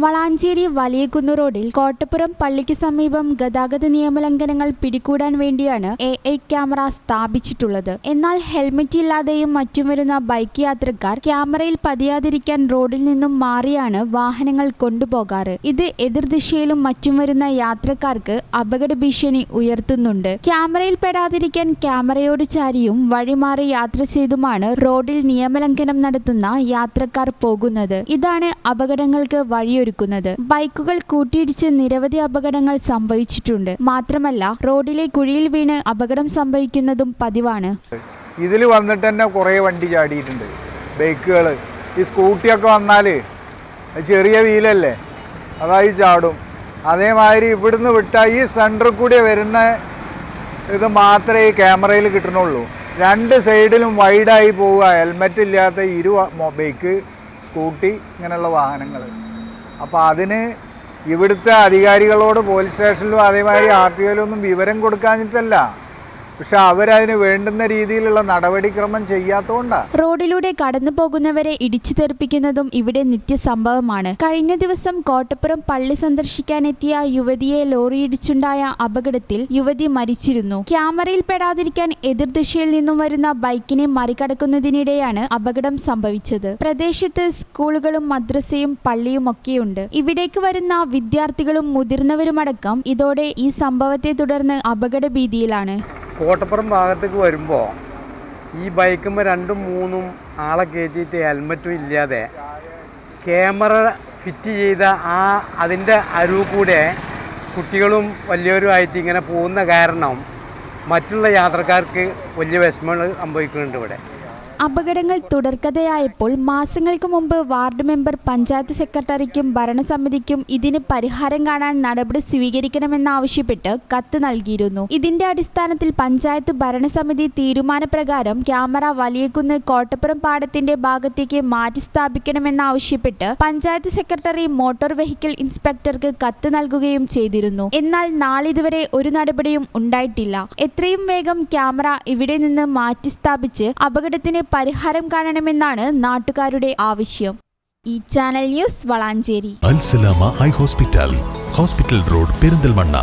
വളാഞ്ചേരി വലിയകുന്ന് റോഡിൽ കോട്ടപ്പുറം പള്ളിക്ക് സമീപം ഗതാഗത നിയമലംഘനങ്ങൾ പിടികൂടാൻ വേണ്ടിയാണ് AI ക്യാമറ സ്ഥാപിച്ചിട്ടുള്ളത്. എന്നാൽ ഹെൽമറ്റ് ഇല്ലാതെയും മറ്റും വരുന്ന ബൈക്ക് യാത്രക്കാർ ക്യാമറയിൽ പതിയാതിരിക്കാൻ റോഡിൽ നിന്നും മാറിയാണ് വാഹനങ്ങൾ കൊണ്ടുപോകാറ്. ഇത് എതിർദിശയിലും മറ്റും വരുന്ന യാത്രക്കാർക്ക് അപകട ഭീഷണി ഉയർത്തുന്നുണ്ട്. ക്യാമറയിൽ പെടാതിരിക്കാൻ ക്യാമറയോട് ചാരിയും വഴിമാറി യാത്ര ചെയ്തുമാണ് റോഡിൽ നിയമലംഘനം നടത്തുന്ന യാത്രക്കാർ പോകുന്നത്. ഇതാണ് അപകടങ്ങൾക്ക് വഴിയൊരുക്കുന്നത്. ബൈക്കുകൾ കൂട്ടിയിടിച്ച് നിരവധി അപകടങ്ങൾ സംഭവിച്ചിട്ടുണ്ട്. മാത്രമല്ല റോഡിലെ കുഴിയിൽ വീണ് അപകടം സംഭവിക്കുന്നതും പതിവാണ്. ഇതിൽ വന്നിട്ട് തന്നെ കുറേ വണ്ടി ചാടിയിട്ടുണ്ട്. ബൈക്കുകൾ, ഈ സ്കൂട്ടിയൊക്കെ വന്നാൽ ചെറിയ വീലല്ലേ, അതായി ചാടും. അതേമാതിരി ഇവിടുന്ന് വിട്ടാൽ ഈ സെൻറ്ററിൽ കൂടി വരുന്ന ഇത് മാത്രമേ ഈ ക്യാമറയിൽ കിട്ടണുള്ളൂ. രണ്ട് സൈഡിലും വൈഡായി പോവുക. ഹെൽമെറ്റ് ഇല്ലാത്ത ബൈക്ക്, സ്കൂട്ടി ഇങ്ങനെയുള്ള വാഹനങ്ങൾ. അപ്പോൾ അതിന് ഇവിടുത്തെ അധികാരികളോട് പോലീസ് സ്റ്റേഷനിലും അതേമാതിരി RTOയിലും ഒന്നും വിവരം കൊടുക്കാഞ്ഞിട്ടല്ല, പക്ഷെ അവരതിന് വേണ്ടുന്ന രീതിയിലുള്ള നടപടിക്രമം ചെയ്യാത്തതുകൊണ്ടാണ്. റോഡിലൂടെ കടന്നു പോകുന്നവരെ ഇടിച്ചു തെറിപ്പിക്കുന്നതും ഇവിടെ നിത്യസംഭവമാണ്. കഴിഞ്ഞ ദിവസം കോട്ടപ്പുറം പള്ളി സന്ദർശിക്കാനെത്തിയ യുവതിയെ ലോറിയിടിച്ചുണ്ടായ അപകടത്തിൽ യുവതി മരിച്ചിരുന്നു. ക്യാമറയിൽ പെടാതിരിക്കാൻ എതിർദിശയിൽ നിന്നും വരുന്ന ബൈക്കിനെ മറികടക്കുന്നതിനിടെയാണ് അപകടം സംഭവിച്ചത്. പ്രദേശത്ത് സ്കൂളുകളും മദ്രസയും പള്ളിയും ഒക്കെയുണ്ട്. ഇവിടേക്ക് വരുന്ന വിദ്യാർത്ഥികളും മുതിർന്നവരുമടക്കം ഇതോടെ ഈ സംഭവത്തെ തുടർന്ന് അപകട ഭീതിയിലാണ്. കോട്ടപ്പുറം ഭാഗത്തേക്ക് വരുമ്പോൾ ഈ ബൈക്കുമ്പോൾ 2-3 ആളെ കയറ്റിയിട്ട് ഹെൽമറ്റും ഇല്ലാതെ ക്യാമറ ഫിറ്റ് ചെയ്ത അതിൻ്റെ അരുവ് കൂടെ കുട്ടികളും വലിയവരുമായിട്ട് ഇങ്ങനെ പോകുന്ന കാരണം മറ്റുള്ള യാത്രക്കാർക്ക് വലിയ വിഷമങ്ങൾ സംഭവിക്കുന്നുണ്ട് ഇവിടെ. അപകടങ്ങൾ തുടർക്കഥയായപ്പോൾ മാസങ്ങൾക്ക് മുമ്പ് വാർഡ് മെമ്പർ പഞ്ചായത്ത് സെക്രട്ടറിക്കും ഭരണസമിതിക്കും ഇതിന് പരിഹാരം കാണാൻ നടപടി സ്വീകരിക്കണമെന്നാവശ്യപ്പെട്ട് കത്ത് നൽകിയിരുന്നു. ഇതിന്റെ അടിസ്ഥാനത്തിൽ പഞ്ചായത്ത് ഭരണസമിതി തീരുമാനപ്രകാരം ക്യാമറ വലിയകുന്ന് കോട്ടപ്പുറം പാടത്തിന്റെ ഭാഗത്തേക്ക് മാറ്റി സ്ഥാപിക്കണമെന്നാവശ്യപ്പെട്ട് പഞ്ചായത്ത് സെക്രട്ടറി മോട്ടോർ വെഹിക്കിൾ ഇൻസ്പെക്ടർക്ക് കത്ത് നൽകുകയും ചെയ്തിരുന്നു. എന്നാൽ നാളിതുവരെ ഒരു നടപടിയും ഉണ്ടായിട്ടില്ല. എത്രയും വേഗം ക്യാമറ ഇവിടെ നിന്ന് മാറ്റി സ്ഥാപിച്ച് അപകടത്തിന് പരിഹാരം കാണണമെന്നാണ് നാട്ടുകാരുടെ ആവശ്യം. ഈ ചാനൽ ന്യൂസ് വളാഞ്ചേരി. അൽ സലാമ ഹൈ ഹോസ്പിറ്റൽ റോഡ് പെരിന്തൽമണ്ണ.